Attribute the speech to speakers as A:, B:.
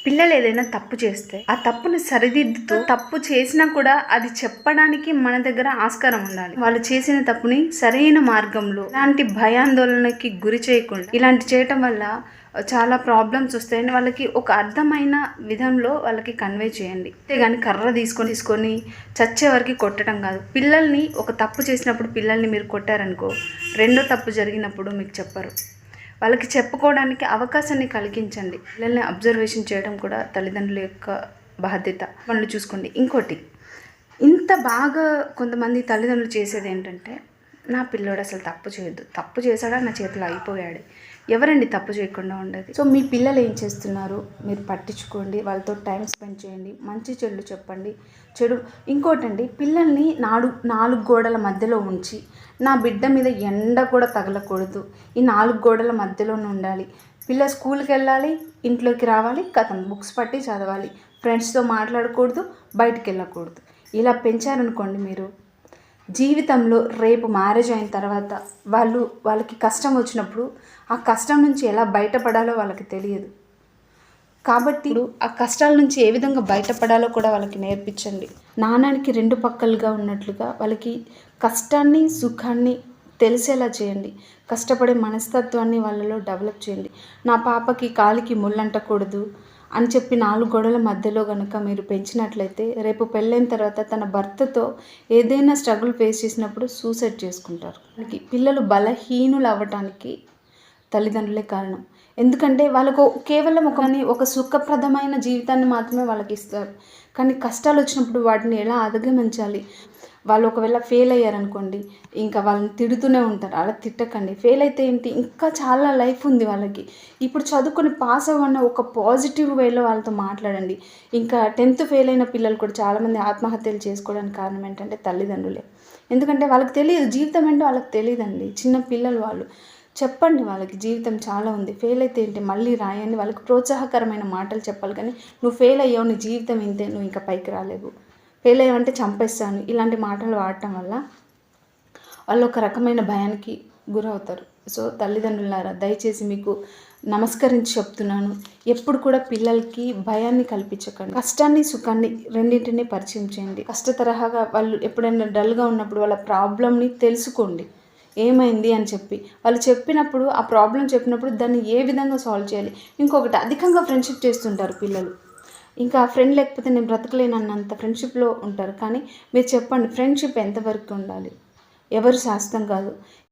A: పిల్లలు ఏదైనా తప్పు చేస్తే ఆ తప్పుని సరిదిద్దుతూ తప్పు చేసినా కూడా అది చెప్పడానికి మన దగ్గర ఆస్కారం ఉండాలి. వాళ్ళు చేసిన తప్పుని సరైన మార్గంలో ఇలాంటి భయాందోళనకి గురి చేయకుండా ఇలాంటి చేయటం వల్ల చాలా ప్రాబ్లమ్స్ వస్తాయని వాళ్ళకి ఒక అర్థమైన విధంలో వాళ్ళకి కన్వే చేయండి. అంతేగాని కర్ర తీసుకొని చచ్చే వరకు కొట్టడం కాదు. పిల్లల్ని ఒక తప్పు చేసినప్పుడు పిల్లల్ని మీరు కొట్టారనుకో, రెండో తప్పు జరిగినప్పుడు మీకు చెప్పరు. వాళ్ళకి చెప్పుకోవడానికి అవకాశాన్ని కలిగించండి. పిల్లల్ని అబ్జర్వేషన్ చేయడం కూడా తల్లిదండ్రుల యొక్క బాధ్యత. పనులు చూసుకోండి. ఇంకోటి, ఇంత బాగా కొంతమంది తల్లిదండ్రులు చేసేది ఏంటంటే, నా పిల్లోడు అసలు తప్పు చేయొద్దు, తప్పు చేశాడా నా చేతిలో అయిపోయాడు. ఎవరండి తప్పు చేయకుండా ఉండేది? సో మీ పిల్లలు ఏం చేస్తున్నారు మీరు పట్టించుకోండి, వాళ్ళతో టైం స్పెండ్ చేయండి, మంచి చెడు చెప్పండి. ఇంకోటండి, పిల్లల్ని నాలుగు గోడల మధ్యలో ఉంచి, నా బిడ్డ మీద ఎండ కూడా తగలకూడదు, ఈ 4 గోడల మధ్యలోనే ఉండాలి, పిల్ల స్కూల్కి వెళ్ళాలి, ఇంట్లోకి రావాలి, కథం బుక్స్ పట్టి చదవాలి, ఫ్రెండ్స్తో మాట్లాడకూడదు, బయటికి వెళ్ళకూడదు. ఇలా పెంచారనుకోండి మీరు, జీవితంలో రేపు మ్యారేజ్ అయిన తర్వాత వాళ్ళకి కష్టం వచ్చినప్పుడు ఆ కష్టం నుంచి ఎలా బయటపడాలో వాళ్ళకి తెలియదు. కాబట్టి ఆ కష్టాల నుంచి ఏ విధంగా బయటపడాలో కూడా వాళ్ళకి నేర్పించండి. నాణానికి 2 పక్కలుగా ఉన్నట్లుగా వాళ్ళకి కష్టాన్ని సుఖాన్ని తెలిసేలా చేయండి. కష్టపడే మనస్తత్వాన్ని వాళ్ళలో డెవలప్ చేయండి. నా పాపకి కాలికి ముళ్ళంటకూడదు అని చెప్పి 4 గోడల మధ్యలో కనుక మీరు పెంచినట్లయితే, రేపు పెళ్ళైన తర్వాత తన భర్తతో ఏదైనా స్ట్రగుల్ ఫేస్ చేసినప్పుడు సూసైడ్ చేసుకుంటారు. పిల్లలు బలహీనులు అవ్వటానికి తల్లిదండ్రులే కారణం. ఎందుకంటే వాళ్ళకు కేవలం ఒక సుఖప్రదమైన జీవితాన్ని మాత్రమే వాళ్ళకి ఇస్తారు. కానీ కష్టాలు వచ్చినప్పుడు వాటిని ఎలా అధిగమించాలి, వాళ్ళు ఒకవేళ ఫెయిల్ అయ్యారనుకోండి, ఇంకా వాళ్ళని తిడుతూనే ఉంటారు. అలా తిట్టకండి. ఫెయిల్ అయితే ఏంటి, ఇంకా చాలా లైఫ్ ఉంది వాళ్ళకి. ఇప్పుడు చదువుకొని పాస్ అవ్వన్న ఒక పాజిటివ్ వేలో వాళ్ళతో మాట్లాడండి. ఇంకా 10th ఫెయిల్ అయిన పిల్లలు కూడా చాలామంది ఆత్మహత్యలు చేసుకోవడానికి కారణం ఏంటంటే తల్లిదండ్రులే. ఎందుకంటే వాళ్ళకి తెలియదు, జీవితం ఏంటో వాళ్ళకి తెలియదండి. చిన్న పిల్లలు వాళ్ళు. చెప్పండి వాళ్ళకి జీవితం చాలా ఉంది, ఫెయిల్ అయితే ఏంటి, మళ్ళీ రాయండి. వాళ్ళకి ప్రోత్సాహకరమైన మాటలు చెప్పాలి. కానీ నువ్వు ఫెయిల్ అయ్యావు, నీ జీవితం ఇంతే, నువ్వు ఇంకా పైకి రాలేవు, ఫెయిల్ అయ్యావంటే చంపేస్తాను, ఇలాంటి మాటలు వాడటం వల్ల వాళ్ళు ఒక రకమైన భయానికి గురవుతారు. సో తల్లిదండ్రులారా, దయచేసి మీకు నమస్కరించి చెప్తున్నాను, ఎప్పుడు కూడా పిల్లలకి భయాన్ని కల్పించకండి. కష్టాన్ని సుఖాన్ని రెండింటినీ పరిచయం చేయండి. కష్టతరహాగా వాళ్ళు ఎప్పుడైనా డల్గా ఉన్నప్పుడు వాళ్ళ ప్రాబ్లమ్ని తెలుసుకోండి, ఏమైంది అని చెప్పి. వాళ్ళు చెప్పినప్పుడు, ఆ ప్రాబ్లం చెప్పినప్పుడు దాన్ని ఏ విధంగా సాల్వ్ చేయాలి. ఇంకొకటి, అధికంగా ఫ్రెండ్షిప్ చేస్తుంటారు పిల్లలు. ఇంకా ఫ్రెండ్ లేకపోతే నేను బ్రతకలేనన్నంత ఫ్రెండ్షిప్లో ఉంటారు. కానీ మీరు చెప్పండి, ఫ్రెండ్షిప్ ఎంతవరకు ఉండాలి? ఎవరు శాశ్వతం కాదు.